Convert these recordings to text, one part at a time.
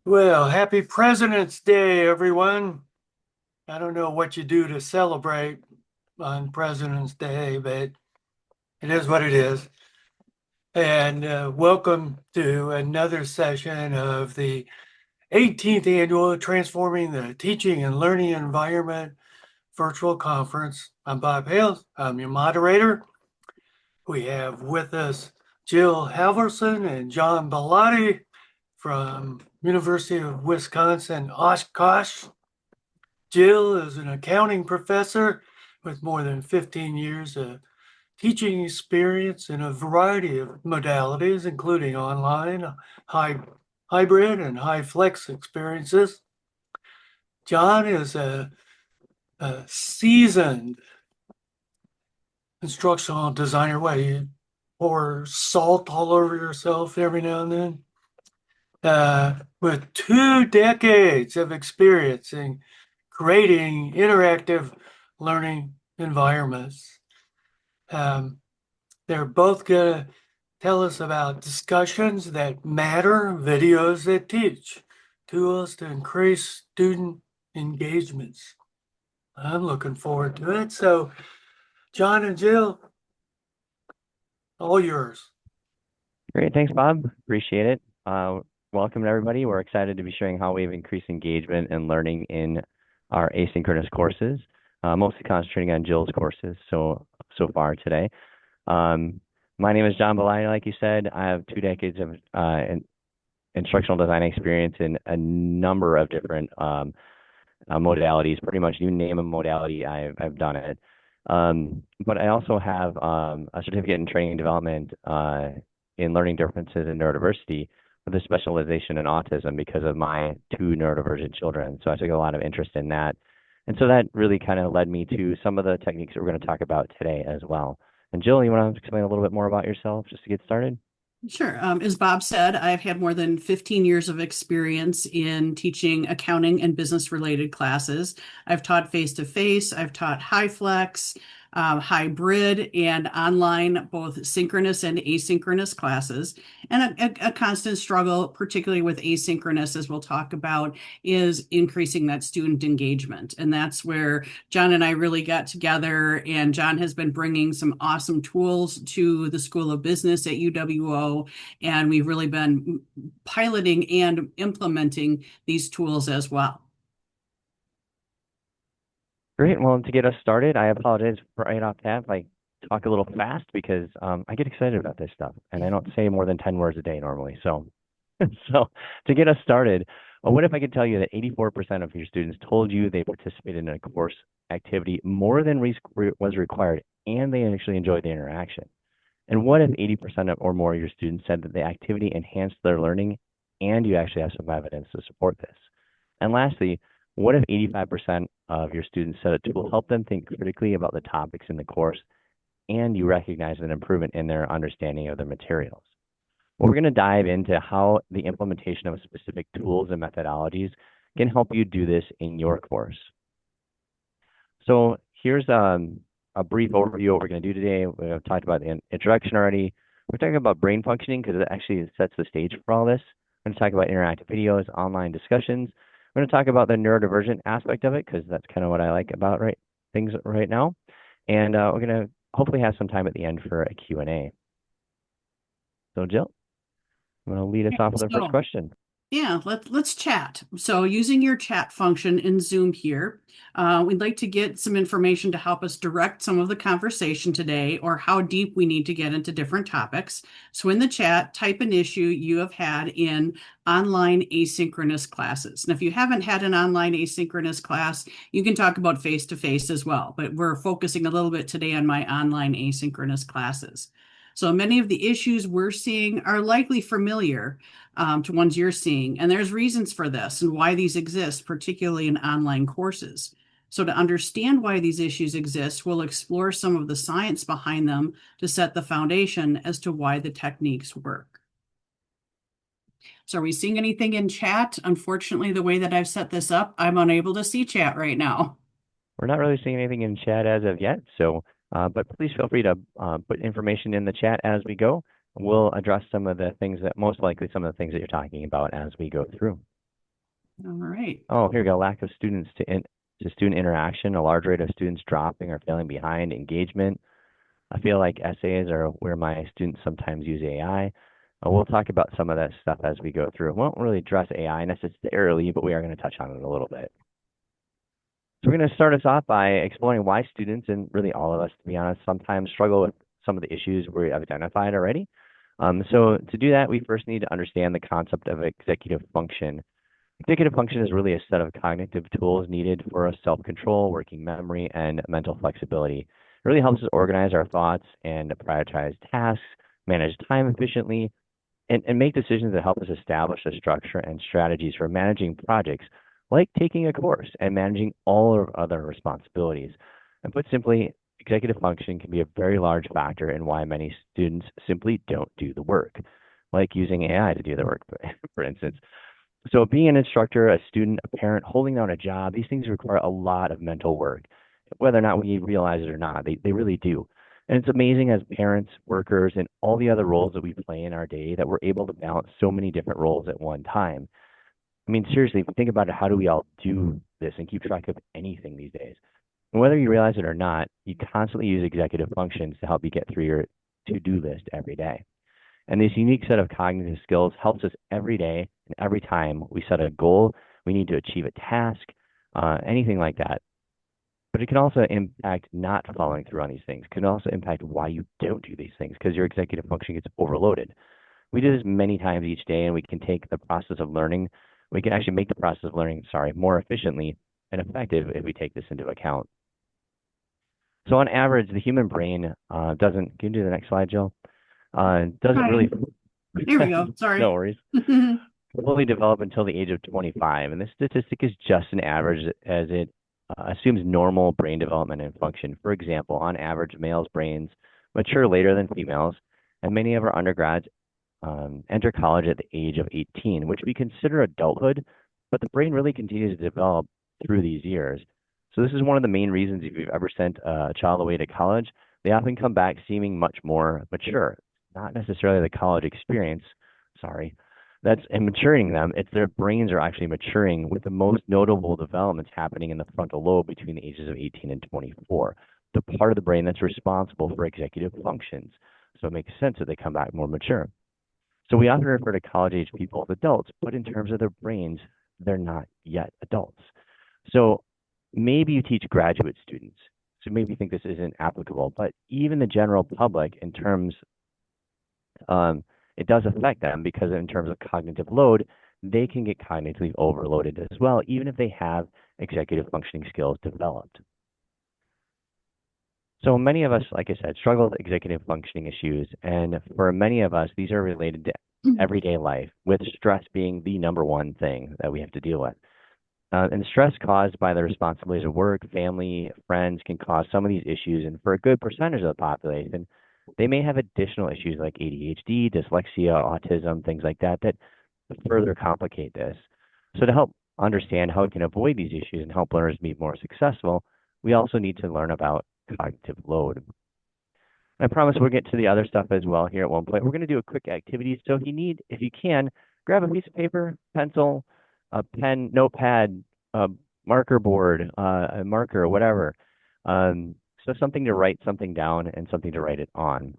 Well, happy President's Day, everyone. I don't know what you do to celebrate on President's Day, but it is what it is. And welcome to another session of the 18th annual Transforming the Teaching and Learning Environment virtual conference. I'm Bob Hales. I'm your moderator. We have with us Jill Halverson and John Bellotti from University of Wisconsin, Oshkosh. Jill is an accounting professor with more than 15 years of teaching experience in a variety of modalities, including online, high, hybrid, and high flex experiences. John is a seasoned instructional designer. What, you pour salt all over yourself every now and then? With 2 decades of experience in creating interactive learning environments. Um, they're both going to tell us about discussions that matter, videos that teach, tools to increase student engagements. I'm looking forward to it. So, John and Jill, all yours. Great. Thanks, Bob. Appreciate it. Welcome, everybody. We're excited to be sharing how we've increased engagement and learning in our asynchronous courses, mostly concentrating on Jill's courses so far today. My name is John Belay. Like you said, I have 2 decades of instructional design experience in a number of different modalities. Pretty much you name a modality, I've done it. But I also have a certificate in training and development in learning differences in neurodiversity with a specialization in autism because of my two neurodivergent children. So I took a lot of interest in that. And so that really kind of led me to some of the techniques that we're going to talk about today as well. And Jill, you want to explain a little bit more about yourself just to get started? Sure. As Bob said, I've had more than 15 years of experience in teaching accounting and business related classes. I've taught face to face, I've taught high flex, hybrid, and online, both synchronous and asynchronous classes. And a constant struggle, particularly with asynchronous, as we'll talk about, is increasing that student engagement. And that's where John and I really got together, and John has been bringing some awesome tools to the School of Business at UWO, and we've really been piloting and implementing these tools as well. Great. Well, to get us started, I apologize right off the bat if I talk a little fast because I get excited about this stuff and I don't say more than 10 words a day normally. So, so to get us started, what if I could tell you that 84% of your students told you they participated in a course activity more than was required and they actually enjoyed the interaction? And what if 80% or more of your students said that the activity enhanced their learning and you actually have some evidence to support this? And lastly, what if 85% of your students said a tool helped them think critically about the topics in the course and you recognize an improvement in their understanding of the materials? Well, we're going to dive into how the implementation of specific tools and methodologies can help you do this in your course. So here's a brief overview of what we're going to do today. We've talked about the introduction already. We're talking about brain functioning because it actually sets the stage for all this. We're going to talk about interactive videos, online discussions. We're going to talk about the neurodivergent aspect of it because that's kind of what I like about things right now. And we're going to hopefully have some time at the end for a Q&A. So Jill, I'm going to lead us off with our first So, question. yeah, let's chat. So using your chat function in Zoom here, we'd like to get some information to help us direct some of the conversation today or how deep we need to get into different topics. So in the chat, type an issue you have had in online asynchronous classes. And if you haven't had an online asynchronous class, you can talk about face-to-face as well, but we're focusing a little bit today on my online asynchronous classes. So many of the issues we're seeing are likely familiar to ones you're seeing. And there's reasons for this and why these exist, particularly in online courses. So to understand why these issues exist, we'll explore some of the science behind them to set the foundation as to why the techniques work. So are we seeing anything in chat? Unfortunately, the way that I've set this up, I'm unable to see chat right now. We're not really seeing anything in chat as of yet, so but please feel free to put information in the chat as we go. We'll address some of the things that most likely some of the things that you're talking about as we go through. All right. Oh, here we go. Lack of to student interaction, a large rate of students dropping or failing behind, engagement. I feel like essays are where my students sometimes use AI. We'll talk about some of that stuff as we go through. We won't really address AI necessarily, but we are going to touch on it a little bit. So we're going to start us off by exploring why students, and really all of us, to be honest, sometimes struggle with some of the issues we have identified already. So to do that, we first need to understand the concept of executive function. Executive function is really a set of cognitive tools needed for self-control, working memory, and mental flexibility. It really helps us organize our thoughts and prioritize tasks, manage time efficiently, and make decisions that help us establish a structure and strategies for managing projects like taking a course and managing all of other responsibilities. And put simply, executive function can be a very large factor in why many students simply don't do the work, like using AI to do the work, for instance. So being an instructor, a student, a parent, holding down a job, these things require a lot of mental work. Whether or not we realize it or not, they really do. And it's amazing as parents, workers, and all the other roles that we play in our day that we're able to balance so many different roles at one time. I mean, seriously, if you think about it, how do we all do this and keep track of anything these days? And whether you realize it or not, you constantly use executive functions to help you get through your to-do list every day. And this unique set of cognitive skills helps us every day and every time we set a goal, we need to achieve a task, anything like that. But it can also impact not following through on these things. It can also impact why you don't do these things because your executive function gets overloaded. We do this many times each day, and we can take the process of learning. We can actually make the process of learning, more efficiently and effective if we take this into account. So on average, the human brain doesn't. Can you do the next slide, Jill? Doesn't really. There we go. Sorry. No worries. Fully develop until the age of 25, and this statistic is just an average as it assumes normal brain development and function. For example, on average, males' brains mature later than females, and many of our undergrads enter college at the age of 18, which we consider adulthood, but the brain really continues to develop through these years. So this is one of the main reasons if you've ever sent a child away to college, they often come back seeming much more mature. Not necessarily the college experience, sorry, that's maturing them. It's their brains are actually maturing with the most notable developments happening in the frontal lobe between the ages of 18 and 24, the part of the brain that's responsible for executive functions. So it makes sense that they come back more mature. So we often refer to college-age people as adults, but in terms of their brains, they're not yet adults. So maybe you teach graduate students, so maybe you think this isn't applicable, but even the general public in terms, it does affect them because in terms of cognitive load, they can get cognitively overloaded as well, even if they have executive functioning skills developed. So many of us, like I said, struggle with executive functioning issues, and for many of us, these are related to everyday life, with stress being the number one thing that we have to deal with. And stress caused by the responsibilities of work, family, friends can cause some of these issues, and for a good percentage of the population, they may have additional issues like ADHD, dyslexia, autism, things like that, that further complicate this. So to help understand how we can avoid these issues and help learners be more successful, we also need to learn about cognitive load. I promise we'll get to the other stuff as well here at one point. We're going to do a quick activity. So if you can, grab a piece of paper, pencil, a pen, notepad, a marker board, a marker, whatever. So something to write something down and something to write it on.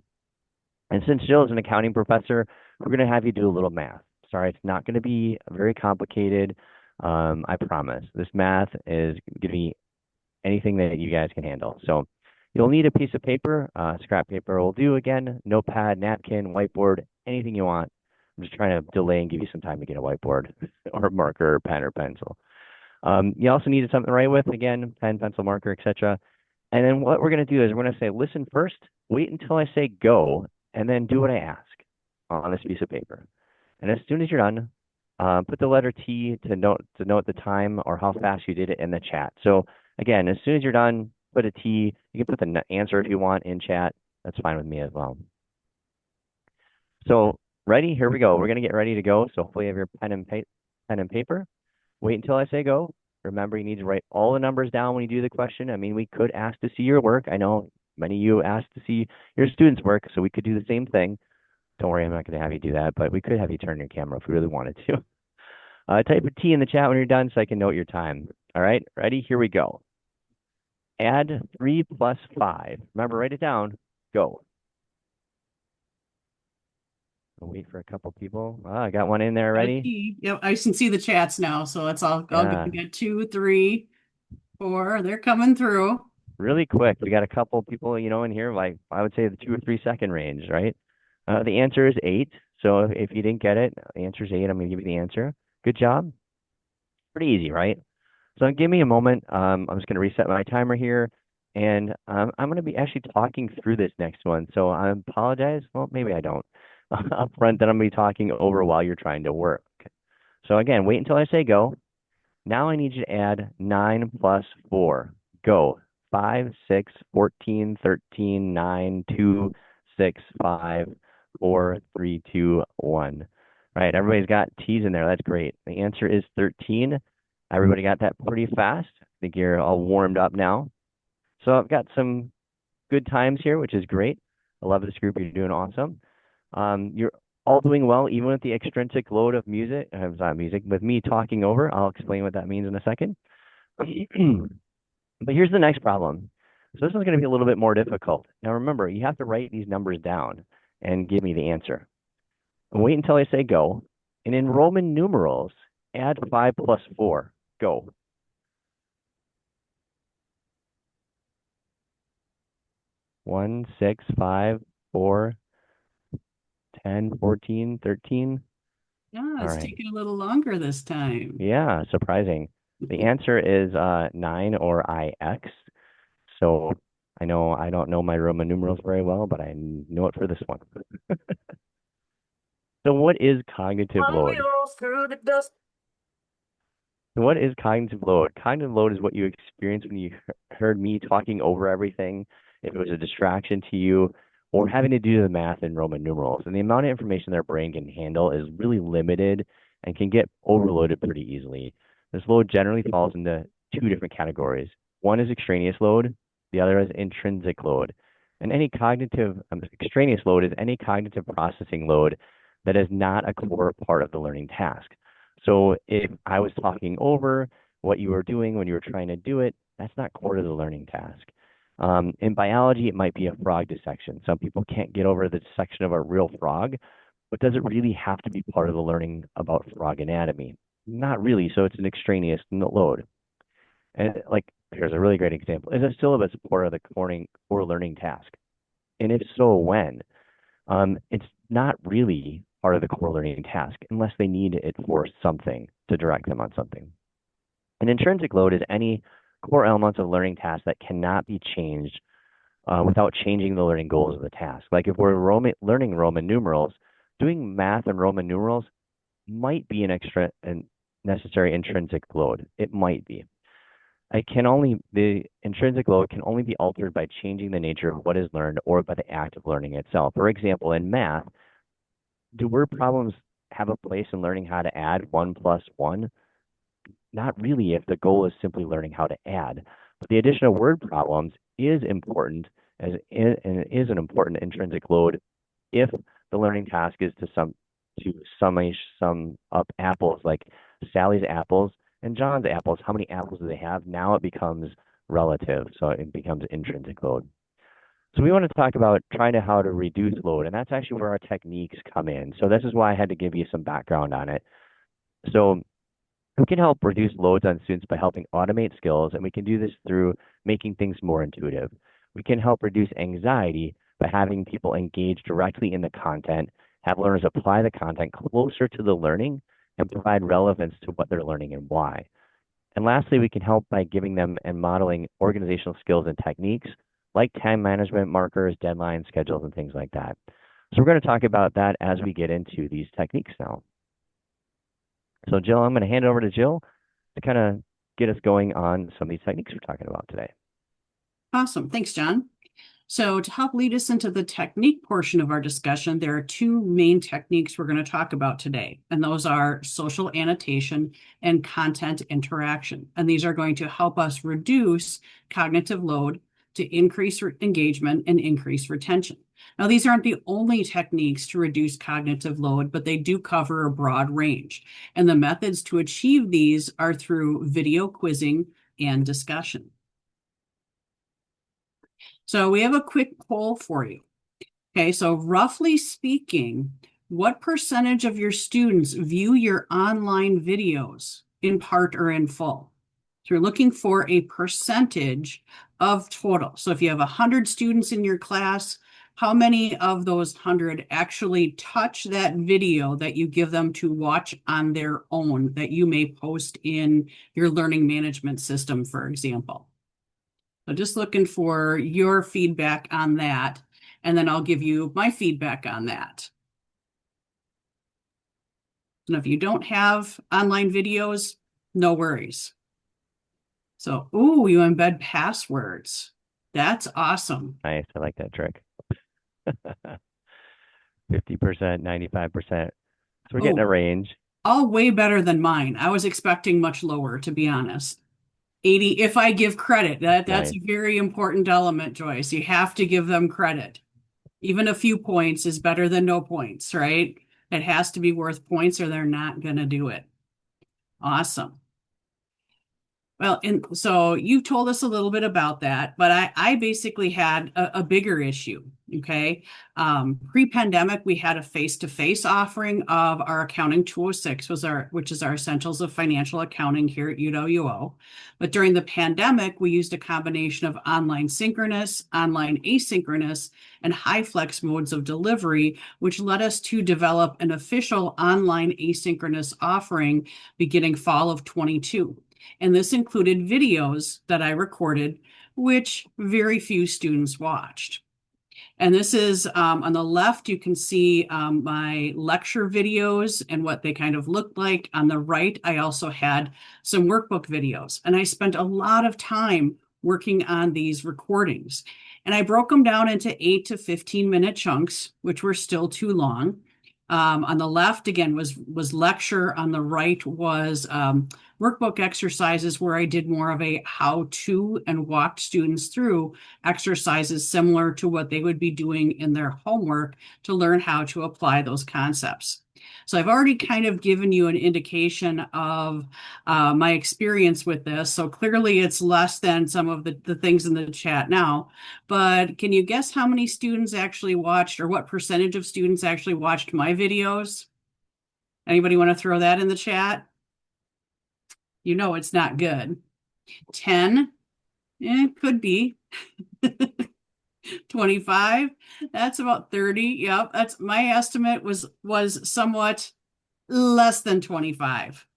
And since Jill is an accounting professor, we're going to have you do a little math. Sorry, it's not going to be very complicated. I promise. This math is going to be anything that you guys can handle. So you'll need a piece of paper, scrap paper will do again, notepad, napkin, whiteboard, anything you want. I'm just trying to delay and give you some time to get a whiteboard or a marker or pen or pencil. You also need something to write with, again, pen, pencil, marker, etc. And then what we're going to do is we're going to say, listen first, wait until I say go, and then do what I ask on this piece of paper. And as soon as you're done, put the letter T to note the time or how fast you did it in the chat. So again, as soon as you're done, put a T. You can put the answer if you want in chat. That's fine with me as well. So ready? Here we go. We're going to get ready to go. So hopefully you have your pen and paper. Wait until I say go. Remember, you need to write all the numbers down when you do the question. I mean, we could ask to see your work. I know many of you asked to see your students' work, so we could do the same thing. Don't worry, I'm not going to have you do that, but we could have you turn your camera if we really wanted to. Type a T in the chat when you're done so I can note your time. All right, ready? Here we go. Add 3 plus 5. Remember, write it down. Go. We'll wait for a couple people. Oh, I got one in there already. Yep, I can see the chats now, so it's all good. Yeah, We got 2, 3, 4. They're coming through. really quick. We got a couple people, in here, like I would say the 2 or 3 second range, right? The answer is 8. So if you didn't get it, the answer is 8. I'm going to give you the answer. Good job. Pretty easy, right? So give me a moment. I'm just going to reset my timer here, and I'm going to be actually talking through this next one. So I apologize. Well, maybe I don't. Up front, that I'm going to be talking over while you're trying to work. So again, wait until I say go. Now I need you to add 9 plus 4. Go. 5, 6, 14, 13, 9, 2, 6, 5, 4, 3, 2, 1. All right, everybody's got T's in there. That's great. The answer is 13. Everybody got that pretty fast. I think you're all warmed up now. So I've got some good times here, which is great. I love this group. You're doing awesome. You're all doing well, even with the extrinsic load of music. Not music, with me talking over. I'll explain what that means in a second. But here's the next problem. So this one's going to be a little bit more difficult. Now remember, you have to write these numbers down and give me the answer. Wait until I say go. And in Roman numerals, add 5 plus 4. Go. One, 6, 5, 4, 10, 14, 13. Ah, All it's right. taking a little longer this time. Yeah, surprising. The answer is 9 or IX. So I know I don't know my Roman numerals very well, but I know it for this one. So what is cognitive load? So what is cognitive load? Cognitive load is what you experience when you heard me talking over everything, if it was a distraction to you, or having to do the math in Roman numerals. And the amount of information their brain can handle is really limited and can get overloaded pretty easily. This load generally falls into 2 different categories. One is extraneous load, the other is intrinsic load. And any cognitive extraneous load is any cognitive processing load that is not a core part of the learning task. So if I was talking over what you were doing when you were trying to do it, that's not core to the learning task. In biology, it might be a frog dissection. Some people can't get over the dissection of a real frog, but does it really have to be part of the learning about frog anatomy? Not really. So it's an extraneous load. And like, here's a really great example. Is a syllabus part of the core learning task? And if so, when? It's not really part of the core learning task unless they need it for something to direct them on something. An intrinsic load is any core elements of learning tasks that cannot be changed without changing the learning goals of the task. Like if we're learning Roman numerals, doing math in Roman numerals might be an extra and necessary intrinsic load. It might be. The intrinsic load can only be altered by changing the nature of what is learned or by the act of learning itself. For example, in math, do word problems have a place in learning how to add 1 plus 1? Not really if the goal is simply learning how to add. But the addition of word problems is important and it is an important intrinsic load if the learning task is to sum up apples, like Sally's apples and John's apples. How many apples do they have? Now it becomes relative, so it becomes intrinsic load. So we want to talk about trying to how to reduce load, and that's actually where our techniques come in. So this is why I had to give you some background on it. So we can help reduce loads on students by helping automate skills, and we can do this through making things more intuitive. We can help reduce anxiety by having people engage directly in the content, have learners apply the content closer to the learning, and provide relevance to what they're learning and why. And lastly, we can help by giving them and modeling organizational skills and techniques like time management, markers, deadlines, schedules, and things like that. So we're going to talk about that as we get into these techniques now. So Jill, I'm going to hand it over to Jill to kind of get us going on some of these techniques we're talking about today. Awesome. Thanks, John. So to help lead us into the technique portion of our discussion, there are 2 main techniques we're going to talk about today, and those are social annotation and content interaction. And these are going to help us reduce cognitive load to increase engagement and increase retention. Now, these aren't the only techniques to reduce cognitive load, but they do cover a broad range. And the methods to achieve these are through video quizzing and discussion. So we have a quick poll for you. Okay, so roughly speaking, what percentage of your students view your online videos in part or in full? So you're looking for a percentage of total. So if you have 100 students in your class, how many of those 100 actually touch that video that you give them to watch on their own that you may post in your learning management system, for example? So just looking for your feedback on that, and then I'll give you my feedback on that. And if you don't have online videos, no worries. So, ooh, you embed passwords. That's awesome. Nice. I like that trick. 50%, 95%. So we're getting a range. All way better than mine. I was expecting much lower, to be honest. 80, if I give credit, that's Nice. a very important element, Joyce. You have to give them credit. Even a few points is better than no points, right? It has to be worth points or they're not going to do it. Awesome. Well, and so you've told us a little bit about that, but I basically had a bigger issue. Okay. Pre-pandemic, we had a face-to-face offering of our Accounting 206, which is our Essentials of Financial Accounting here at UWO. But during the pandemic, we used a combination of online synchronous, online asynchronous, and high flex modes of delivery, which led us to develop an official online asynchronous offering beginning fall of 22. And this included videos that I recorded, which very few students watched. And this is on the left, you can see my lecture videos and what they kind of looked like. On the right, I also had some workbook videos. And I spent a lot of time working on these recordings. And I broke them down into 8 to 15-minute chunks, which were still too long. On the left, again, was lecture. On the right was workbook exercises where I did more of a how-to and walked students through exercises similar to what they would be doing in their homework to learn how to apply those concepts. So I've already kind of given you an indication of my experience with this. So clearly it's less than some of the things in the chat now. But can you guess how many students actually watched, or what percentage of students actually watched my videos? Anybody want to throw that in the chat? You know it's not good. 10? It could be. 25? That's about 30. Yep, that's my estimate was somewhat less than 25.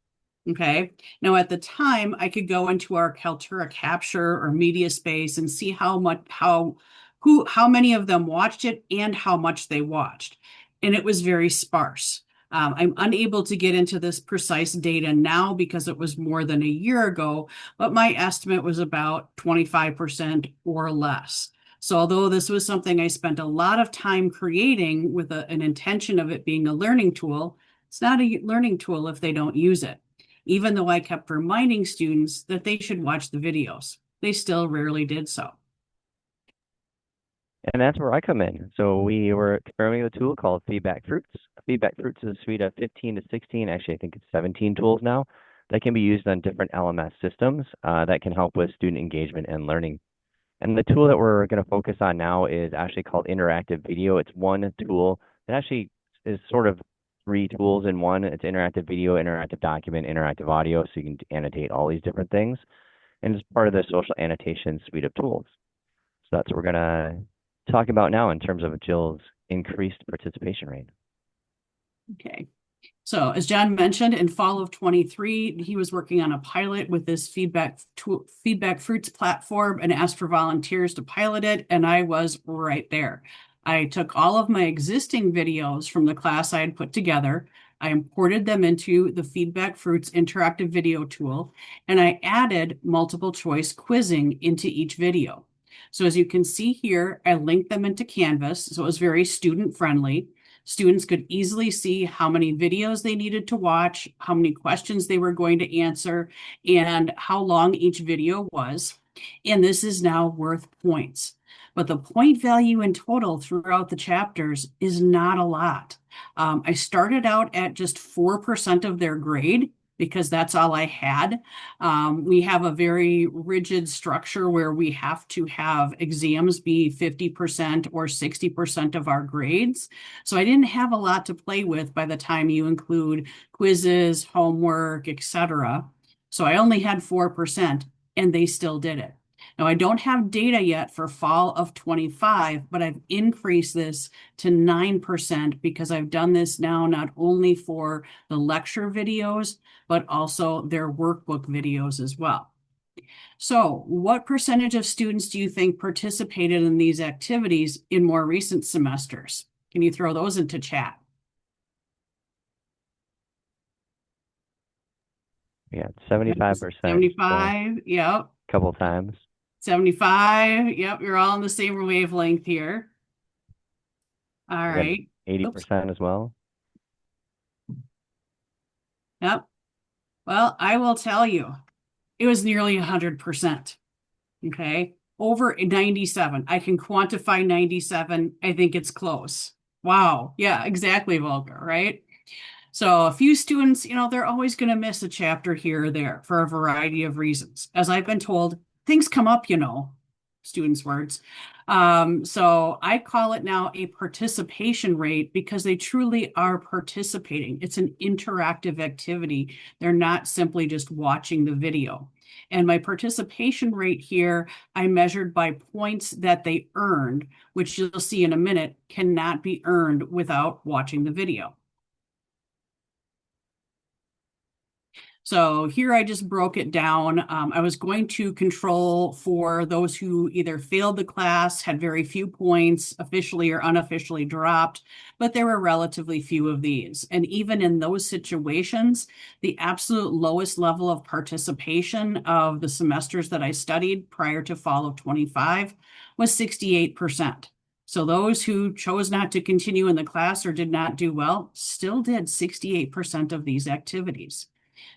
Okay. Now at the time, I could go into our Kaltura Capture or Media Space and see how many of them watched it and how much they watched. And it was very sparse. I'm unable to get into this precise data now because it was more than a year ago, but my estimate was about 25% or less. So although this was something I spent a lot of time creating with an intention of it being a learning tool, it's not a learning tool if they don't use it. Even though I kept reminding students that they should watch the videos, they still rarely did so. And that's where I come in. So we were experimenting with a tool called Feedback Fruits. Feedback Fruits is a suite of 15 to 16, actually I think it's 17 tools now, that can be used on different LMS systems that can help with student engagement and learning. And the tool that we're going to focus on now is actually called Interactive Video. It's one tool that actually is sort of 3 tools in one. It's interactive video, interactive document, interactive audio, so you can annotate all these different things. And it's part of the social annotation suite of tools. So that's what we're going to talk about now in terms of Jill's increased participation rate. Okay. So as John mentioned, in fall of 23, he was working on a pilot with this Feedback Fruits platform and asked for volunteers to pilot it, and I was right there. I took all of my existing videos from the class I had put together, I imported them into the Feedback Fruits interactive video tool, and I added multiple choice quizzing into each video. So as you can see here, I linked them into Canvas, so it was very student friendly. Students could easily see how many videos they needed to watch, how many questions they were going to answer, and how long each video was. And this is now worth points. but the point value in total throughout the chapters is not a lot. I started out at just 4% of their grade because that's all I had. We have a very rigid structure where we have to have exams be 50% or 60% of our grades. So I didn't have a lot to play with by the time you include quizzes, homework, etc. So I only had 4%, and they still did it. Now, I don't have data yet for fall of 25, but I've increased this to 9% because I've done this now not only for the lecture videos, but also their workbook videos as well. So, what percentage of students do you think participated in these activities in more recent semesters? Can you throw those into chat? Yeah, 75%. 75, yep. A couple times. 75, yep, you're all on the same wavelength here. All We got right. 80% as well. Yep. Well, I will tell you, it was nearly 100%. Okay. Over 97. I can quantify 97. I think it's close. Wow. Yeah, exactly, Volker, right? So a few students, they're always going to miss a chapter here or there for a variety of reasons. As I've been told, things come up, students' words. So I call it now a participation rate because they truly are participating. It's an interactive activity. They're not simply just watching the video. And my participation rate here, I measured by points that they earned, which you'll see in a minute, cannot be earned without watching the video. So here I just broke it down. I was going to control for those who either failed the class, had very few points, officially or unofficially dropped, but there were relatively few of these. And even in those situations, the absolute lowest level of participation of the semesters that I studied prior to fall of 25 was 68%. So those who chose not to continue in the class or did not do well still did 68% of these activities.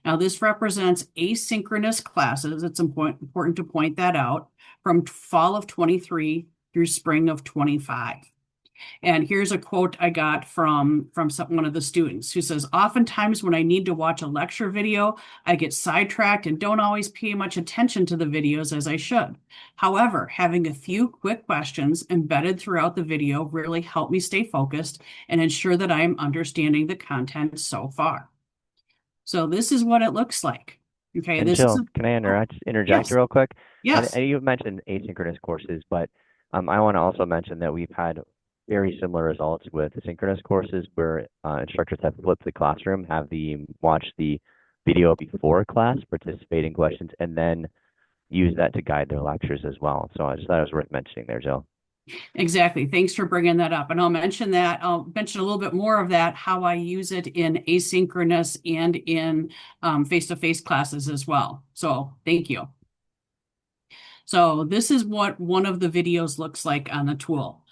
Now, this represents asynchronous classes. It's important to point that out from fall of 23 through spring of 25. And here's a quote I got from one of the students who says, oftentimes when I need to watch a lecture video, I get sidetracked and don't always pay much attention to the videos as I should. However, having a few quick questions embedded throughout the video really helped me stay focused and ensure that I am understanding the content so far. So this is what it looks like. Okay, And this Jill, is can I interject yes, real quick? yes, And you mentioned asynchronous courses, but I want to also mention that we've had very similar results with synchronous courses where instructors have flipped the classroom, have the watch the video before class, participate in questions, and then use that to guide their lectures as well. So I just thought it was worth mentioning there, Jill. exactly. Thanks for bringing that up. And I'll mention a little bit more of that, how I use it in asynchronous and in face-to-face classes as well. So thank you. So this is what one of the videos looks like on the tool.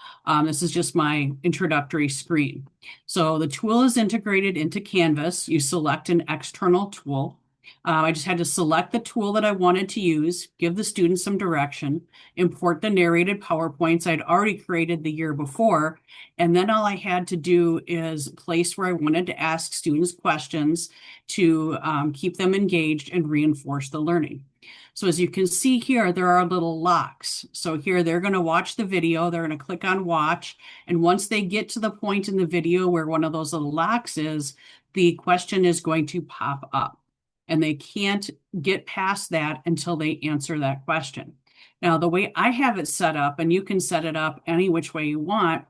This is just my introductory screen. So the tool is integrated into Canvas. You select an external tool. I just had to select the tool that I wanted to use, give the students some direction, import the narrated PowerPoints I'd already created the year before, and then all I had to do is place where I wanted to ask students questions to keep them engaged and reinforce the learning. So as you can see here, there are little locks. So here they're going to watch the video, they're going to click on watch, and once they get to the point in the video where one of those little locks is, the question is going to pop up. And they can't get past that until they answer that question. Now, the way I have it set up, and you can set it up any which way you want,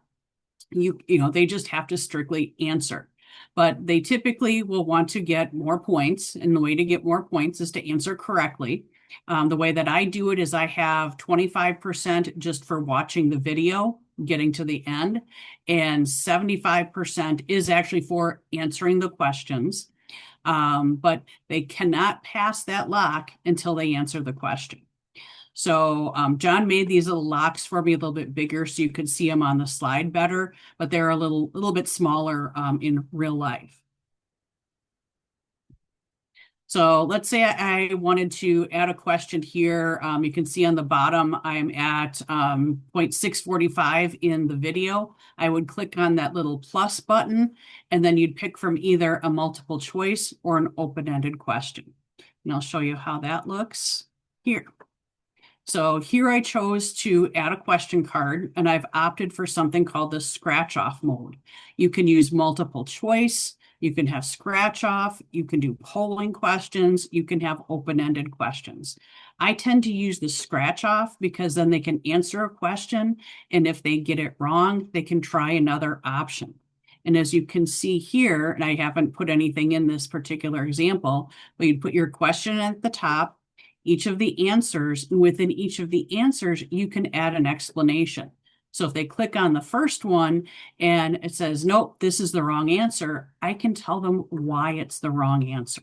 they just have to strictly answer. But they typically will want to get more points, and the way to get more points is to answer correctly. The way that I do it is I have 25% just for watching the video, getting to the end, and 75% is actually for answering the questions. But they cannot pass that lock until they answer the question. So John made these little locks for me a little bit bigger so you could see them on the slide better, but they're a little bit smaller in real life. So let's say I wanted to add a question here. You can see on the bottom, I'm at 0.645 in the video. I would click on that little plus button, and then you'd pick from either a multiple choice or an open-ended question. And I'll show you how that looks here. So here I chose to add a question card, and I've opted for something called the scratch off mode. You can use multiple choice, you can have scratch off, you can do polling questions, you can have open-ended questions. I tend to use the scratch off because then they can answer a question, and if they get it wrong, they can try another option. And as you can see here, and I haven't put anything in this particular example, but you put your question at the top, each of the answers, and within each of the answers, you can add an explanation. So if they click on the first one and it says, nope, this is the wrong answer, I can tell them why it's the wrong answer.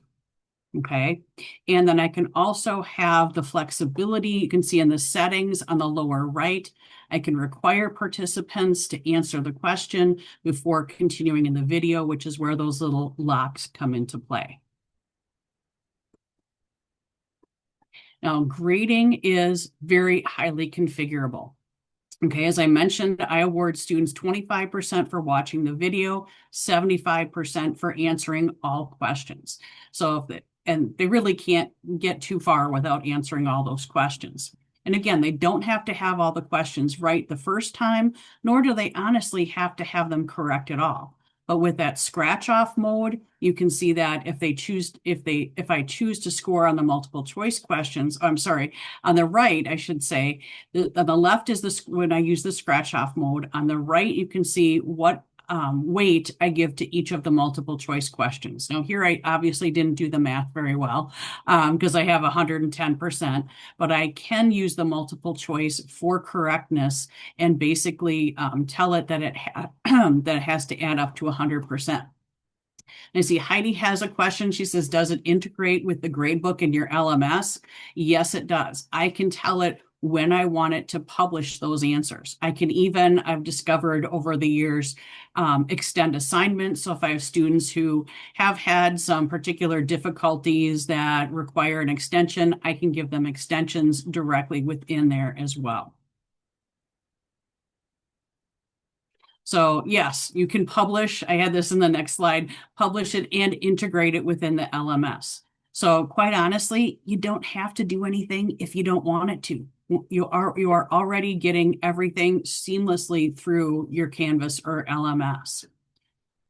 Okay. And then I can also have the flexibility. You can see in the settings on the lower right, I can require participants to answer the question before continuing in the video, which is where those little locks come into play. Now, grading is very highly configurable. Okay, as I mentioned, I award students 25% for watching the video, 75% for answering all questions. So and they really can't get too far without answering all those questions. And again, they don't have to have all the questions right the first time, nor do they honestly have to have them correct at all. But with that scratch off mode, you can see that if I choose to score on the multiple choice questions, I'm sorry, on the right, I should say, on the left is this when I use the scratch off mode. On the right, you can see what weight I give to each of the multiple choice questions. Now here I obviously didn't do the math very well because I have 110%, but I can use the multiple choice for correctness and basically tell it that that it has to add up to 100%. I see Heidi has a question. She says, does it integrate with the gradebook in your LMS? Yes, it does. I can tell it when I want it to publish those answers. I can even, I've discovered over the years, extend assignments. So if I have students who have had some particular difficulties that require an extension, I can give them extensions directly within there as well. So yes, you can publish. I had this in the next slide, publish it and integrate it within the LMS. So quite honestly, you don't have to do anything if you don't want it to. You are already getting everything seamlessly through your Canvas or LMS.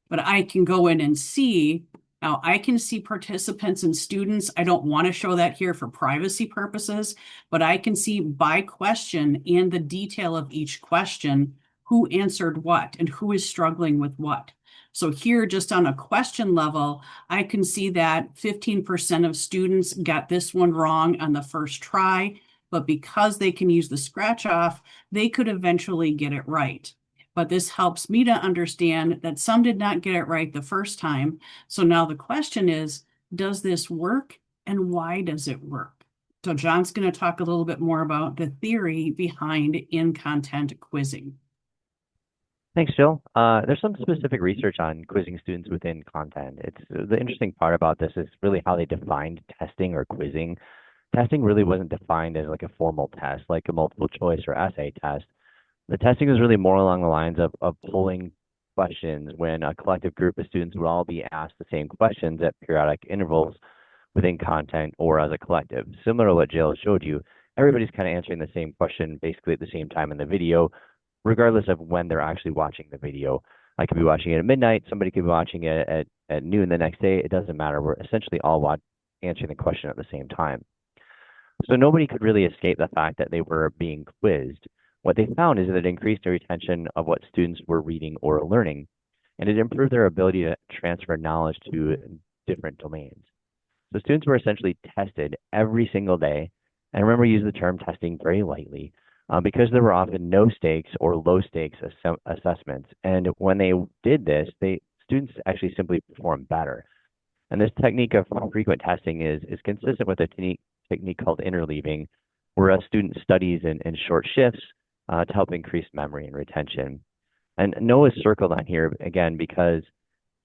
But I can go in and see, now I can see participants and students. I don't want to show that here for privacy purposes, but I can see by question and the detail of each question who answered what and who is struggling with what. So here, just on a question level, I can see that 15% of students got this one wrong on the first try, but because they can use the scratch off, they could eventually get it right. But this helps me to understand that some did not get it right the first time. So now the question is, does this work and why does it work? So John's going to talk a little bit more about the theory behind in-content quizzing. Thanks, Jill. There's some specific research on quizzing students within content. It's the interesting part about this is really how they defined testing or quizzing. Testing really wasn't defined as like a formal test, like a multiple choice or essay test. The testing was really more along the lines of polling questions when a collective group of students would all be asked the same questions at periodic intervals within content or as a collective. Similar to what Jill showed you, everybody's kind of answering the same question basically at the same time in the video, regardless of when they're actually watching the video. I could be watching it at midnight, somebody could be watching it at noon the next day. It doesn't matter. We're essentially all answering the question at the same time. So nobody could really escape the fact that they were being quizzed. What they found is that it increased their retention of what students were reading or learning, and it improved their ability to transfer knowledge to different domains. So students were essentially tested every single day. And remember, use the term testing very lightly because there were often no stakes or low stakes assessments. And when they did this, students actually simply performed better. And this technique of frequent testing is consistent with a technique called interleaving, where a student studies in short shifts to help increase memory and retention. And Noah's circled on here again because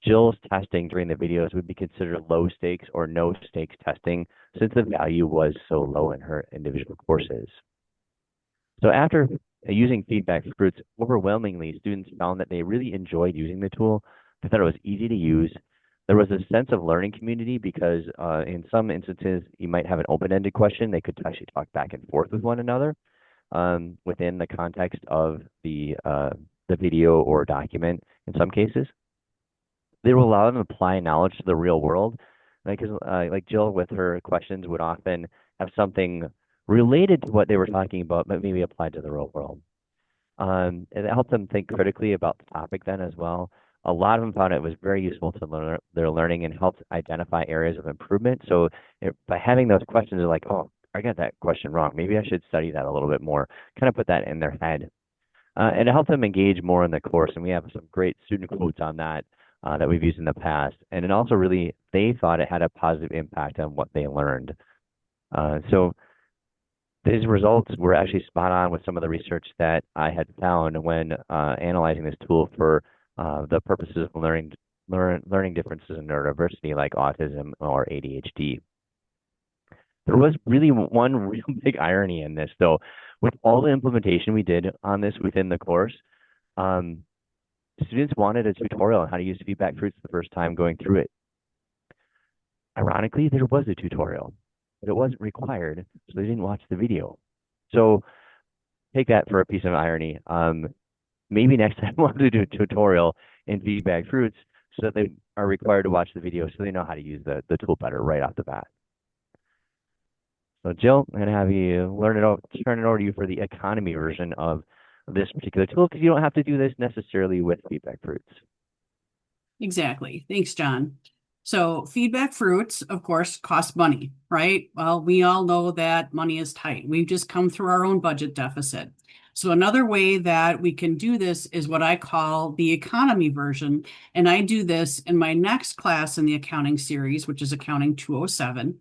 Jill's testing during the videos would be considered low stakes or no stakes testing since the value was so low in her individual courses. So after using feedback fruits, overwhelmingly, students found that they really enjoyed using the tool. They thought it was easy to use. There was a sense of learning community because in some instances, you might have an open-ended question. They could actually talk back and forth with one another within the context of the video or document in some cases. They will allow them to apply knowledge to the real world. Like Jill with her questions would often have something related to what they were talking about, but maybe applied to the real world. It helped them think critically about the topic then as well. A lot of them found it was very useful to their learning and helped identify areas of improvement. So by having those questions, they're like, oh, I got that question wrong. Maybe I should study that a little bit more, kind of put that in their head. And it helped them engage more in the course. And we have some great student quotes on that that we've used in the past. And it also really, they thought it had a positive impact on what they learned. So these results were actually spot on with some of the research that I had found when analyzing this tool for the purposes of learning differences in neurodiversity like autism or ADHD. There was really one real big irony in this, though. With all the implementation we did on this within the course, students wanted a tutorial on how to use feedback fruits the first time going through it. Ironically, there was a tutorial, but it wasn't required, so they didn't watch the video. So take that for a piece of irony. Maybe next time we'll do a tutorial in feedback fruits so that they are required to watch the video so they know how to use the tool better right off the bat. So Jill, I'm going to have you turn it over to you for the economy version of this particular tool because you don't have to do this necessarily with feedback fruits. Exactly. Thanks, John. So feedback fruits, of course, cost money, right? Well, we all know that money is tight. We've just come through our own budget deficit. So another way that we can do this is what I call the economy version. And I do this in my next class in the accounting series, which is Accounting 207.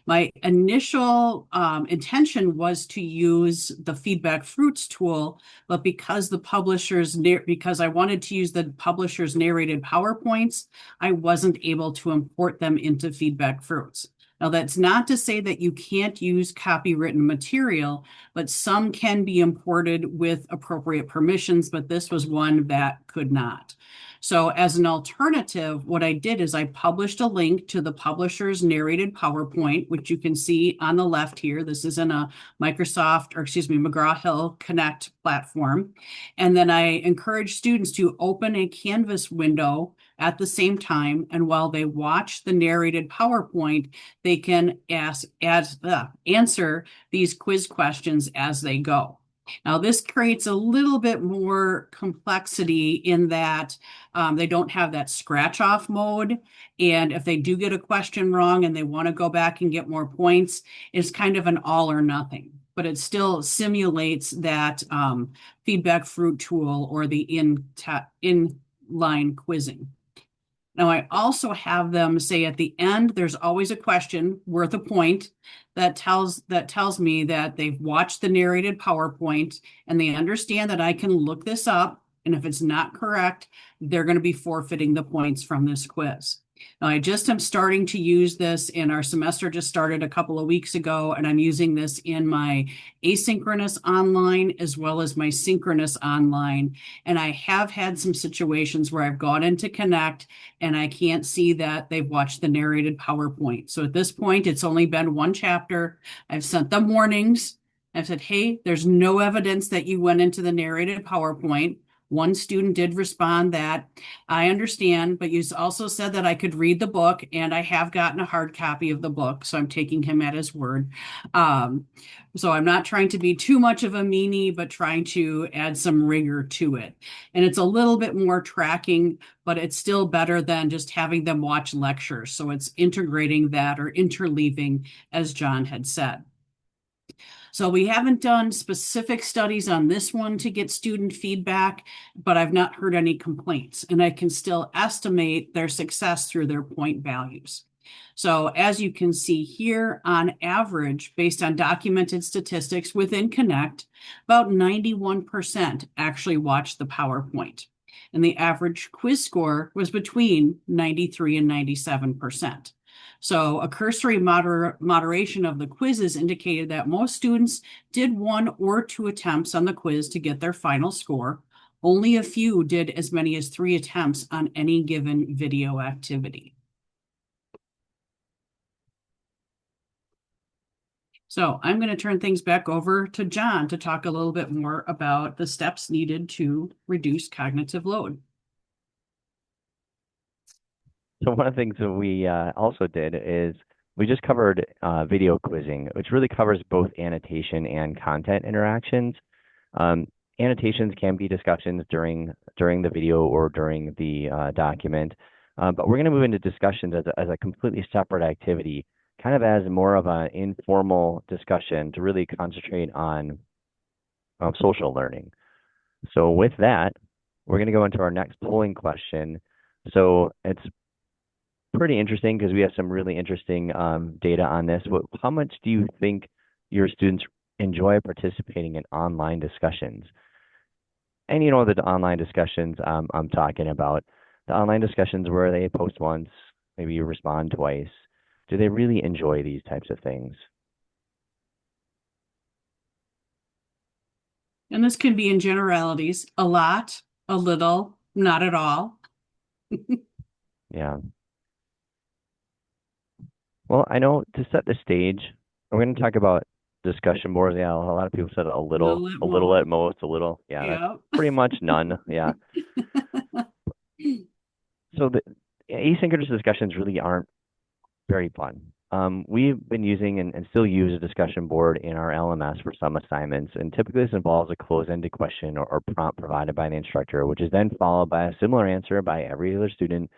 My initial intention was to use the feedback fruits tool, but because I wanted to use the publisher's narrated PowerPoints, I wasn't able to import them into feedback fruits. Now, that's not to say that you can't use copywritten material, but some can be imported with appropriate permissions, but this was one that could not. So as an alternative, what I did is I published a link to the publisher's narrated PowerPoint, which you can see on the left here. This is in a McGraw-Hill Connect platform. And then I encourage students to open a Canvas window at the same time. And while they watch the narrated PowerPoint, they can answer these quiz questions as they go. Now, this creates a little bit more complexity in that they don't have that scratch off mode. And if they do get a question wrong and they want to go back and get more points, it's kind of an all or nothing. But it still simulates that feedback fruit tool or the inline quizzing. Now, I also have them say at the end, there's always a question worth a point that tells me that they've watched the narrated PowerPoint and they understand that I can look this up. And if it's not correct, they're going to be forfeiting the points from this quiz. Now, I just am starting to use this, and our semester just started a couple of weeks ago, and I'm using this in my asynchronous online as well as my synchronous online. And I have had some situations where I've gone into Connect and I can't see that they've watched the narrated PowerPoint. So at this point, it's only been one chapter. I've sent them warnings. I've said, hey, there's no evidence that you went into the narrated PowerPoint. One student did respond that I understand, but you also said that I could read the book, and I have gotten a hard copy of the book, so I'm taking him at his word. So I'm not trying to be too much of a meanie, but trying to add some rigor to it. And it's a little bit more tracking, but it's still better than just having them watch lectures. So it's integrating that or interleaving, as John had said. So we haven't done specific studies on this one to get student feedback, but I've not heard any complaints, and I can still estimate their success through their point values. So as you can see here, on average, based on documented statistics within Connect, about 91% actually watch the PowerPoint. and the average quiz score was between 93 and 97%. So a cursory moderation of the quizzes indicated that most students did 1 or 2 attempts on the quiz to get their final score. Only a few did as many as 3 attempts on any given video activity. So I'm going to turn things back over to John to talk a little bit more about the steps needed to reduce cognitive load. So one of the things that we also did is we just covered video quizzing, which really covers both annotation and content interactions. Annotations can be discussions during the video or during the document, but we're going to move into discussions as a completely separate activity, kind of as more of an informal discussion to really concentrate on social learning. So with that, we're going to go into our next polling question. So it's pretty interesting because we have some really interesting data on this. How much do you think your students enjoy participating in online discussions? And you know the online discussions I'm talking about. The online discussions where they post once, maybe you respond twice. Do they really enjoy these types of things? And this can be in generalities: a lot, a little, not at all. Yeah. Well, I know to set the stage, we're going to talk about discussion boards. Yeah, a lot of people said a little at most, a little. Yeah, Yep. that's pretty much none. Yeah. So the asynchronous discussions really aren't very fun. We've been using and still use a discussion board in our LMS for some assignments, and typically this involves a closed-ended question or prompt provided by the instructor, which is then followed by a similar answer by every other student,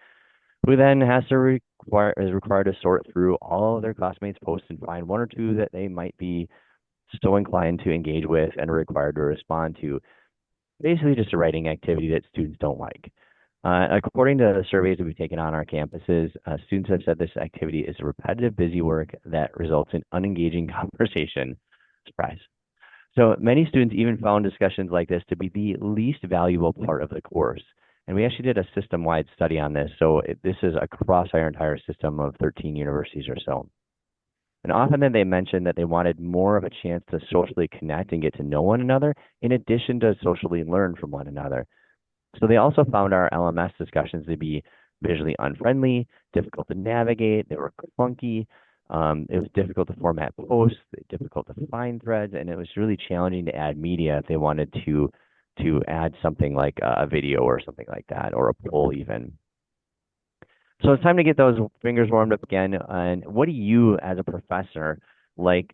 who then is required to sort through all of their classmates' posts and find 1 or 2 that they might be so inclined to engage with and are required to respond to. Basically just a writing activity that students don't like. According to the surveys that we've taken on our campuses, students have said this activity is repetitive, busy work that results in unengaging conversation. Surprise. So many students even found discussions like this to be the least valuable part of the course. And we actually did a system-wide study on this. So this is across our entire system of 13 universities or so. And often then they mentioned that they wanted more of a chance to socially connect and get to know one another, in addition to socially learn from one another. So they also found our LMS discussions to be visually unfriendly, difficult to navigate, they were clunky, it was difficult to format posts, difficult to find threads, and it was really challenging to add media if they wanted to add something like a video or something like that, or a poll even. So it's time to get those fingers warmed up again. And what do you, as a professor,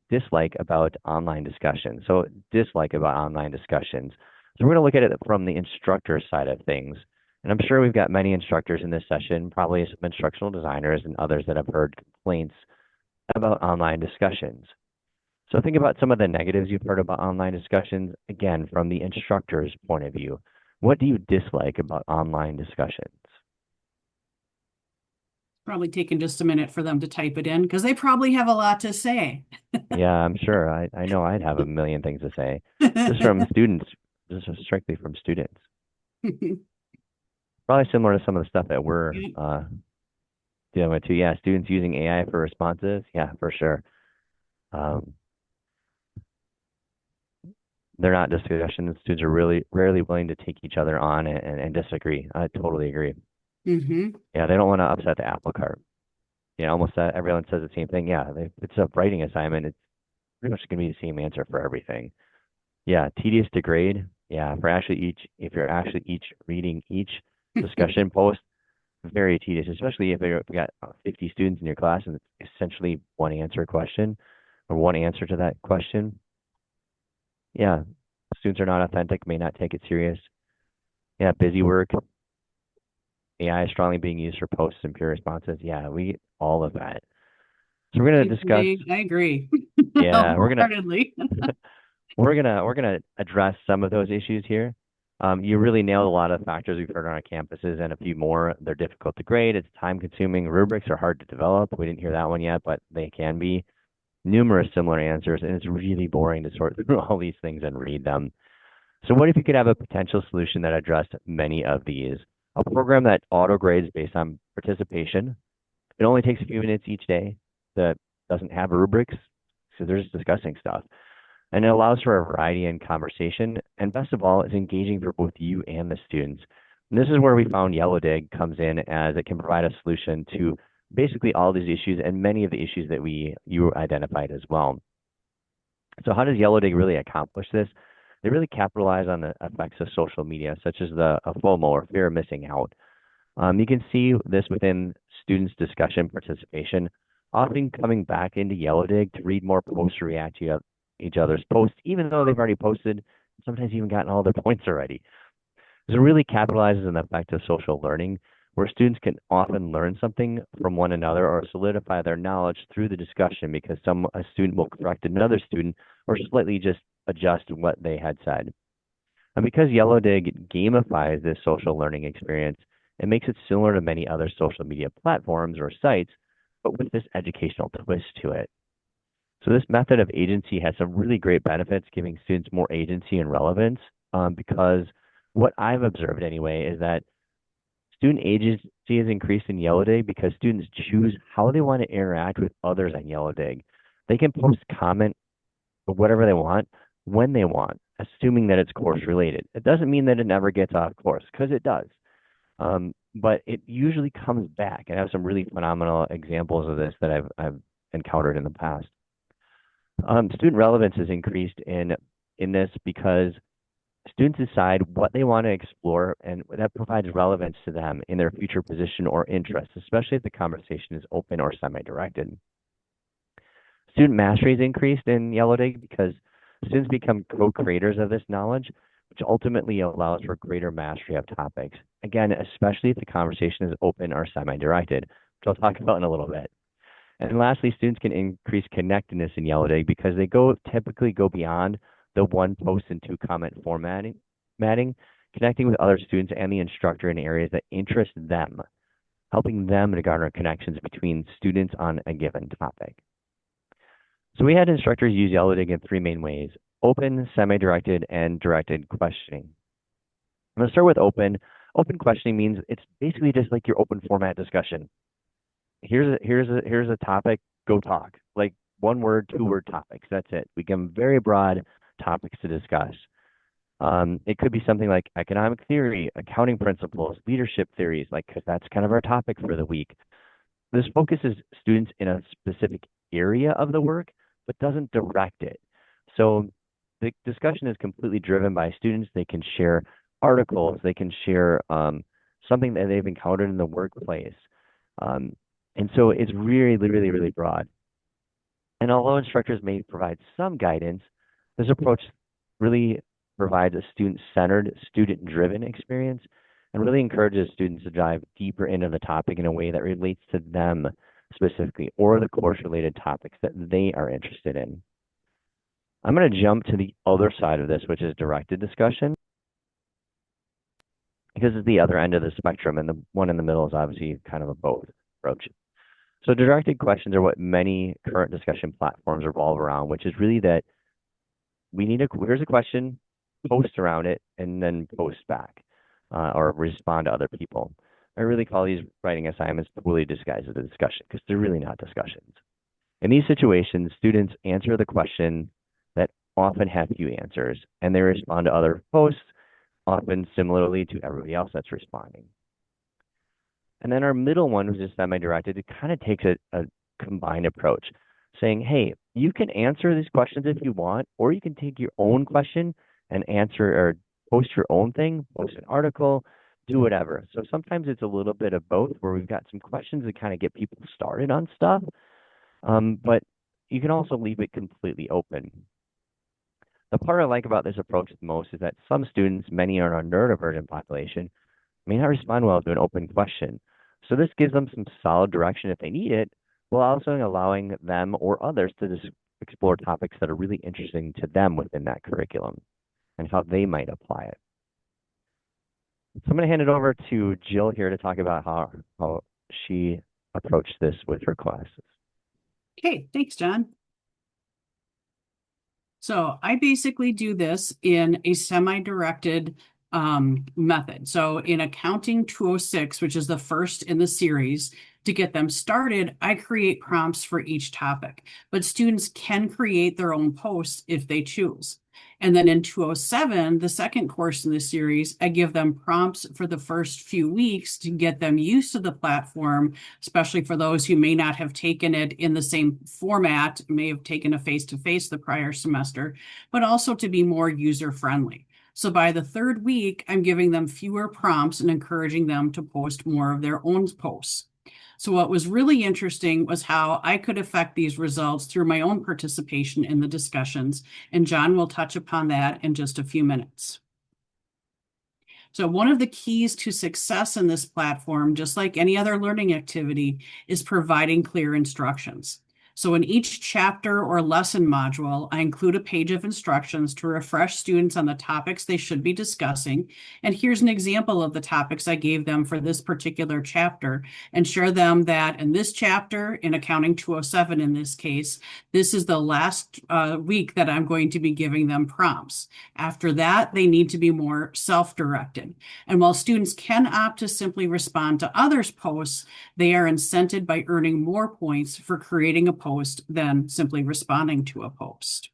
dislike about online discussions? So dislike about online discussions. So we're going to look at it from the instructor side of things. And I'm sure we've got many instructors in this session, probably some instructional designers and others that have heard complaints about online discussions. So think about some of the negatives you've heard about online discussions, again, from the instructor's point of view. What do you dislike about online discussions? Probably taking just a minute for them to type it in because they probably have a lot to say. Yeah, I'm sure. I know I'd have a million things to say just from students, just strictly from students. Probably similar to some of the stuff that we're dealing with too. Yeah, students using AI for responses. Yeah, for sure. They're not discussions. Students are really rarely willing to take each other on and disagree. I totally agree. Yeah, they don't want to upset the apple cart. Yeah, almost everyone says the same thing. Yeah, it's a writing assignment. It's pretty much going to be the same answer for everything. Yeah, tedious to grade. Yeah, if you're actually reading each discussion post, very tedious, especially if you've got 50 students in your class and it's essentially one answer question or one answer to that question. Yeah, students are not authentic, may not take it serious. Yeah, busy work. AI is strongly being used for posts and peer responses. Yeah, we all of that. So we're going to discuss. I agree. Yeah, we're gonna address some of those issues here. You really nailed a lot of factors we've heard on our campuses and a few more. They're difficult to grade. It's time consuming. Rubrics are hard to develop. We didn't hear that one yet, but they can be. Numerous similar answers, and it's really boring to sort through all these things and read them. So what if you could have a potential solution that addressed many of these? A program that auto grades based on participation. It only takes a few minutes each day, that doesn't have rubrics, so they're just discussing stuff. And it allows for a variety in conversation. And best of all, it's engaging for both you and the students. And this is where we found YellowDig comes in, as it can provide a solution to basically all these issues and many of the issues that you identified as well. So how does YellowDig really accomplish this? They really capitalize on the effects of social media, such as the FOMO, or fear of missing out. You can see this within students' discussion participation, often coming back into YellowDig to read more posts or react to each other's posts, even though they've already posted, sometimes even gotten all their points already. So it really capitalizes on the effect of social learning, where students can often learn something from one another or solidify their knowledge through the discussion, because a student will correct another student or slightly just adjust what they had said. And because YellowDig gamifies this social learning experience, it makes it similar to many other social media platforms or sites, but with this educational twist to it. So this method of agency has some really great benefits, giving students more agency and relevance, because what I've observed anyway is that student agency is increased in YellowDig because students choose how they want to interact with others on YellowDig. They can post, comment, or whatever they want when they want, assuming that it's course related. It doesn't mean that it never gets off course, because it does. But it usually comes back. And I have some really phenomenal examples of this that I've encountered in the past. Student relevance is increased in this because students decide what they want to explore, and that provides relevance to them in their future position or interest, especially if the conversation is open or semi-directed. Student mastery is increased in YellowDig because students become co-creators of this knowledge, which ultimately allows for greater mastery of topics. Again, especially if the conversation is open or semi-directed, which I'll talk about in a little bit. And lastly, students can increase connectedness in YellowDig because they typically go beyond the one post and two comment formatting, connecting with other students and the instructor in areas that interest them, helping them to garner connections between students on a given topic. So we had instructors use YellowDig in three main ways: open, semi-directed, and directed questioning. I'm going to start with open. Open questioning means it's basically just like your open format discussion. Here's a topic, go talk. Like 1-word, 2-word topics. That's it. We give them very broad topics to discuss. It could be something like economic theory, accounting principles, leadership theories, because that's kind of our topic for the week. This focuses students in a specific area of the work, but doesn't direct it. So the discussion is completely driven by students. They can share articles, they can share something that they've encountered in the workplace. And so it's really, really, really broad. And although instructors may provide some guidance, this approach really provides a student-centered, student-driven experience, and really encourages students to dive deeper into the topic in a way that relates to them specifically, or the course-related topics that they are interested in. I'm going to jump to the other side of this, which is directed discussion, because it's the other end of the spectrum, and the one in the middle is obviously kind of a both approach. So directed questions are what many current discussion platforms revolve around, which is really that here's a question, post around it, and then post back, or respond to other people. I really call these writing assignments poorly disguised as a discussion, because they're really not discussions. In these situations, students answer the question that often have few answers, and they respond to other posts, often similarly to everybody else that's responding. And then our middle one, which is semi-directed, it kind of takes a combined approach, saying, hey, you can answer these questions if you want, or you can take your own question and answer or post your own thing, post an article, do whatever. So sometimes it's a little bit of both, where we've got some questions that kind of get people started on stuff, but you can also leave it completely open. The part I like about this approach the most is that some students, many are in our neurodivergent population, may not respond well to an open question. So this gives them some solid direction if they need it, while also allowing them or others to just explore topics that are really interesting to them within that curriculum and how they might apply it. So I'm going to hand it over to Jill here to talk about how she approached this with her classes. Okay, thanks, John. So I basically do this in a semi-directed method. So in Accounting 206, which is the first in the series, to get them started, I create prompts for each topic, but students can create their own posts if they choose. And then in 207, the second course in the series, I give them prompts for the first few weeks to get them used to the platform, especially for those who may not have taken it in the same format, may have taken a face-to-face the prior semester, but also to be more user-friendly. So by the third week, I'm giving them fewer prompts and encouraging them to post more of their own posts. So what was really interesting was how I could affect these results through my own participation in the discussions, and John will touch upon that in just a few minutes. So one of the keys to success in this platform, just like any other learning activity, is providing clear instructions. So in each chapter or lesson module, I include a page of instructions to refresh students on the topics they should be discussing. And here's an example of the topics I gave them for this particular chapter, and share them that in this chapter, in Accounting 207 in this case, this is the last week that I'm going to be giving them prompts. After that, they need to be more self-directed. And while students can opt to simply respond to others' posts, they are incented by earning more points for creating a post than simply responding to a post.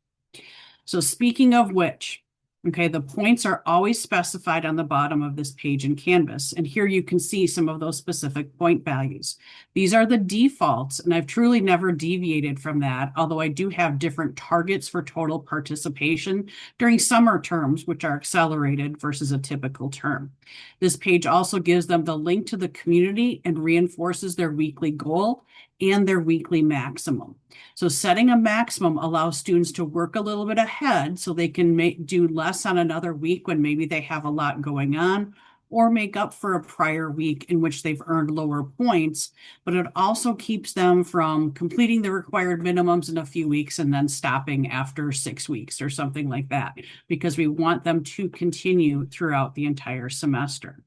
So speaking of which, okay, the points are always specified on the bottom of this page in Canvas. And here you can see some of those specific point values. These are the defaults, and I've truly never deviated from that, although I do have different targets for total participation during summer terms, which are accelerated versus a typical term. This page also gives them the link to the community and reinforces their weekly goal and their weekly maximum. So setting a maximum allows students to work a little bit ahead so they can do less on another week when maybe they have a lot going on, or make up for a prior week in which they've earned lower points, but it also keeps them from completing the required minimums in a few weeks and then stopping after 6 weeks or something like that, because we want them to continue throughout the entire semester.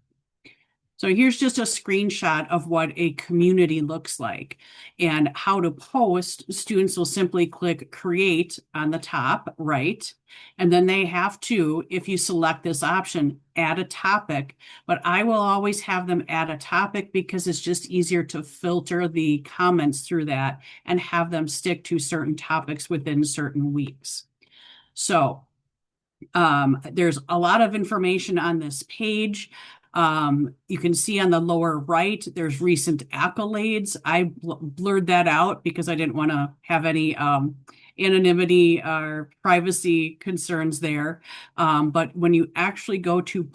So here's just a screenshot of what a community looks like and how to post. Students will simply click create on the top right, and then they have to, if you select this option, add a topic. But I will always have them add a topic because it's just easier to filter the comments through that and have them stick to certain topics within certain weeks. So there's a lot of information on this page. You can see on the lower right, there's recent accolades. I blurred that out because I didn't want to have any anonymity or privacy concerns there. But when you actually go to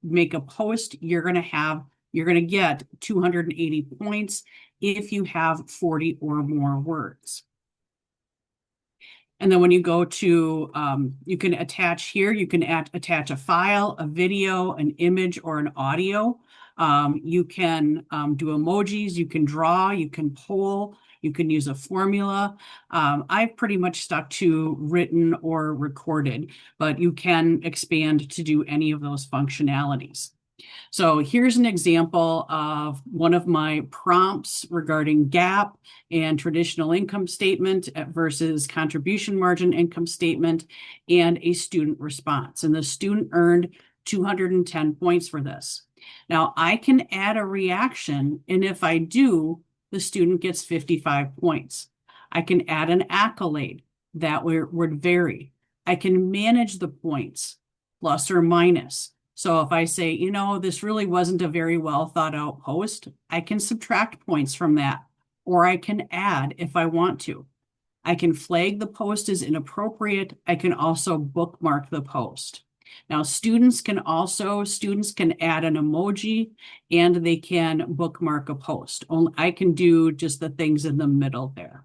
make a post, you're going to get 280 points if you have 40 or more words. And then when you go to, you can attach here, you can attach a file, a video, an image, or an audio. You can do emojis, you can draw, you can poll, you can use a formula. I've pretty much stuck to written or recorded, but you can expand to do any of those functionalities. So here's an example of one of my prompts regarding GAAP and traditional income statement versus contribution margin income statement, and a student response. And the student earned 210 points for this. Now I can add a reaction, and if I do, the student gets 55 points. I can add an accolade. That would vary. I can manage the points, plus or minus. So if I say, you know, this really wasn't a very well thought out post, I can subtract points from that, or I can add if I want to. I can flag the post as inappropriate. I can also bookmark the post. Now, students can add an emoji and they can bookmark a post. I can do just the things in the middle there.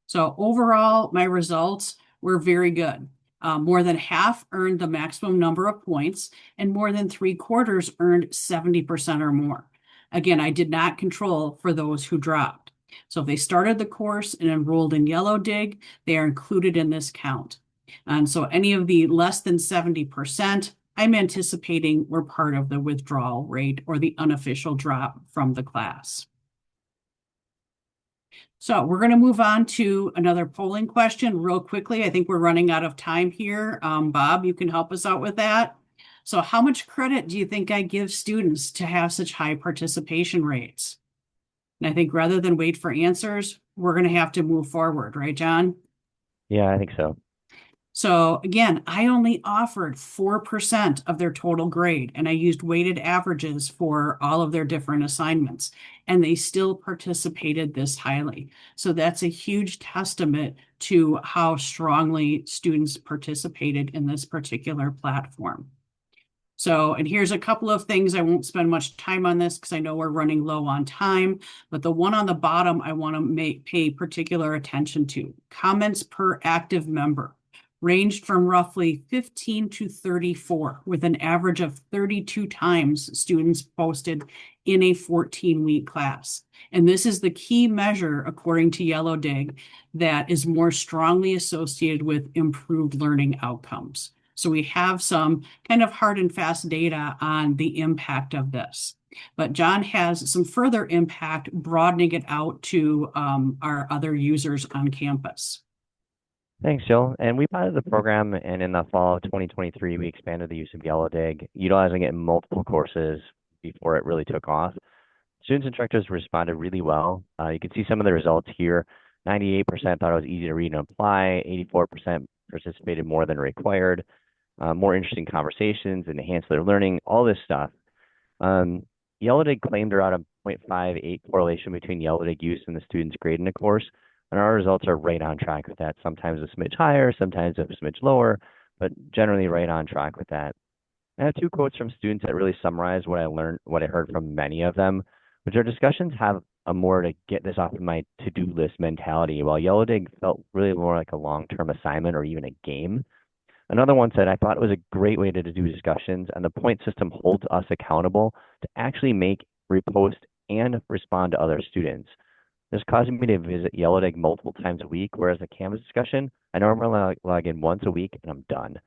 So overall, my results were very good. More than half earned the maximum number of points, and more than 3/4 earned 70% or more. Again, I did not control for those who dropped. So if they started the course and enrolled in Yellow Dig, they are included in this count. And so any of the less than 70%, I'm anticipating were part of the withdrawal rate or the unofficial drop from the class. So we're going to move on to another polling question real quickly. I think we're running out of time here. Bob, you can help us out with that. So how much credit do you think I give students to have such high participation rates? And I think rather than wait for answers, we're going to have to move forward, right, John? Yeah, I think so. So again, I only offered 4% of their total grade, and I used weighted averages for all of their different assignments, and they still participated this highly. So that's a huge testament to how strongly students participated in this particular platform. So, and here's a couple of things. I won't spend much time on this because I know we're running low on time, but the one on the bottom I want to pay particular attention to. Comments per active member ranged from roughly 15 to 34, with an average of 32 times students posted in a 14-week class. And this is the key measure, according to Yellow Dig, that is more strongly associated with improved learning outcomes. So we have some kind of hard and fast data on the impact of this. But John has some further impact, broadening it out to our other users on campus. Thanks, Jill. And we piloted the program, and in the fall of 2023, we expanded the use of Yellow Dig, utilizing it in multiple courses before it really took off. Students and instructors responded really well. You can see some of the results here. 98% thought it was easy to read and apply. 84% participated more than required. More interesting conversations, enhance their learning, all this stuff. Yellow Dig claimed around a 0.58 correlation between Yellow Dig use and the student's grade in a course, and our results are right on track with that. Sometimes a smidge higher, sometimes a smidge lower, but generally right on track with that. I have two quotes from students that really summarize what I learned, what I heard from many of them, which are discussions have a more to get this off of my to-do list mentality, while Yellow Dig felt really more like a long-term assignment or even a game. Another one said, I thought it was a great way to do discussions, and the point system holds us accountable to actually make, repost, and respond to other students. This caused me to visit Yellow Dig multiple times a week, whereas a Canvas discussion, I normally log in once a week and I'm done.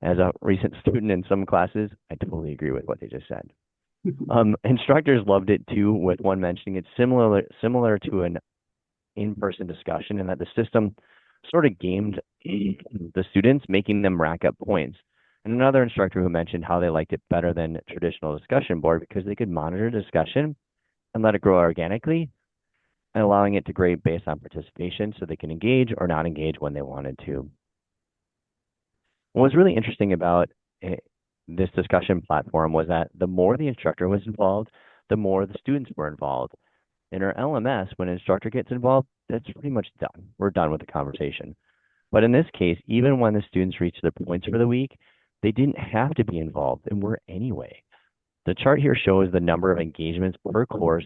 As a recent student in some classes, I totally agree with what they just said. Instructors loved it too, with one mentioning it's similar to an in-person discussion, and that the system sort of gamed the students, making them rack up points. And another instructor who mentioned how they liked it better than a traditional discussion board because they could monitor discussion and let it grow organically, and allowing it to grade based on participation so they can engage or not engage when they wanted to. What was really interesting about this discussion platform was that the more the instructor was involved, the more the students were involved. In our LMS, when an instructor gets involved, that's pretty much done. We're done with the conversation. But in this case, even when the students reached their points for the week, they didn't have to be involved and were anyway. The chart here shows the number of engagements per course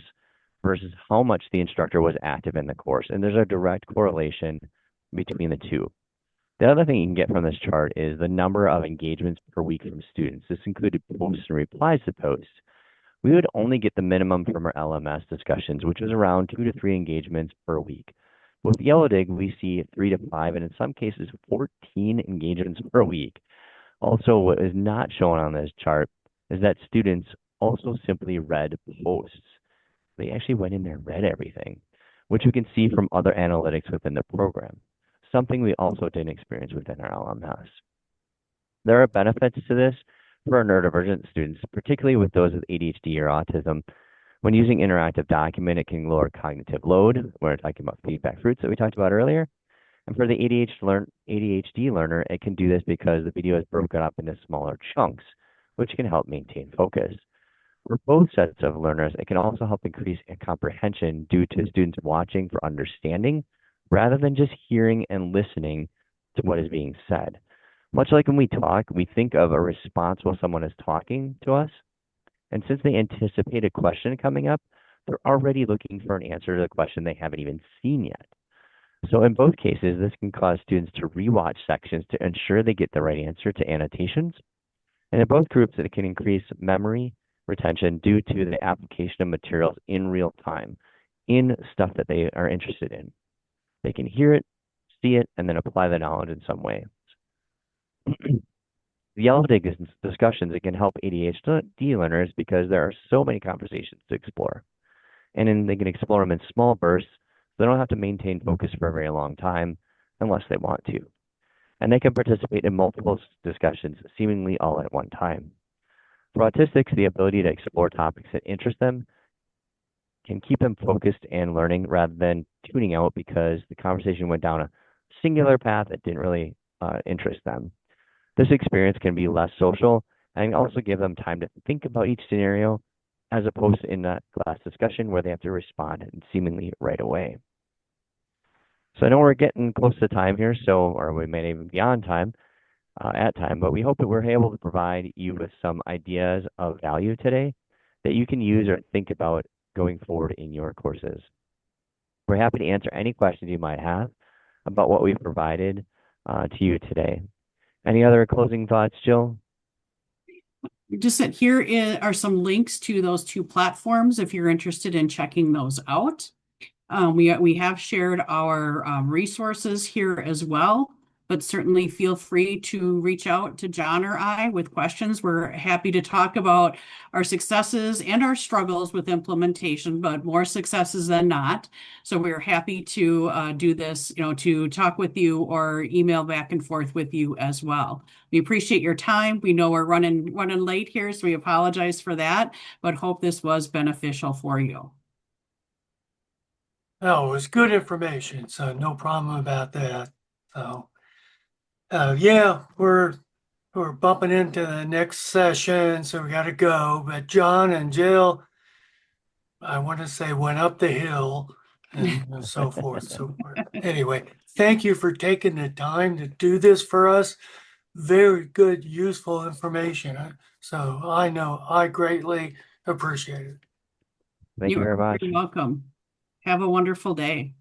versus how much the instructor was active in the course. And there's a direct correlation between the two. The other thing you can get from this chart is the number of engagements per week from students. This included posts and replies to posts. We would only get the minimum from our LMS discussions, which was around 2 to 3 engagements per week. With Yellow Dig, we see 3 to 5, and in some cases, 14 engagements per week. Also, what is not shown on this chart is that students also simply read posts. They actually went in there and read everything, which we can see from other analytics within the program, something we also didn't experience within our LMS. There are benefits to this for our neurodivergent students, particularly with those with ADHD or autism. When using interactive document, it can lower cognitive load. We're talking about feedback fruits that we talked about earlier. And for the ADHD learner, it can do this because the video is broken up into smaller chunks, which can help maintain focus. For both sets of learners, it can also help increase comprehension due to students watching for understanding rather than just hearing and listening to what is being said. Much like when we talk, we think of a response while someone is talking to us. And since they anticipate a question coming up, they're already looking for an answer to the question they haven't even seen yet. So in both cases, this can cause students to rewatch sections to ensure they get the right answer to annotations. And in both groups, it can increase memory retention due to the application of materials in real time in stuff that they are interested in. They can hear it, see it, and then apply the knowledge in some way. The Yellow Dig discussions, it can help ADHD learners because there are so many conversations to explore. And then they can explore them in small bursts They don't have to maintain focus for a very long time unless they want to. And they can participate in multiple discussions, seemingly all at one time. For autistics, the ability to explore topics that interest them can keep them focused and learning rather than tuning out because the conversation went down a singular path that didn't really interest them. This experience can be less social and also give them time to think about each scenario as opposed to in that class discussion where they have to respond seemingly right away. So I know we're getting close to time here, or we may even be on time, at time, but we hope that we're able to provide you with some ideas of value today that you can use or think about going forward in your courses. We're happy to answer any questions you might have about what we've provided to you today. Any other closing thoughts, Jill? Just that are some links to those two platforms if you're interested in checking those out. We have shared our resources here as well, but certainly feel free to reach out to John or I with questions. We're happy to talk about our successes and our struggles with implementation, but more successes than not. So we're happy to do this, to talk with you or email back and forth with you as well. We appreciate your time. We know we're running late here, so we apologize for that, but hope this was beneficial for you. No, it was good information, so no problem about that. So, yeah, we're bumping into the next session, so we got to go. But John and Jill, I want to say, went up the hill and so forth. So anyway, thank you for taking the time to do this for us. Very good, useful information. So I know I greatly appreciate it. Thank you very much. You're welcome. Have a wonderful day.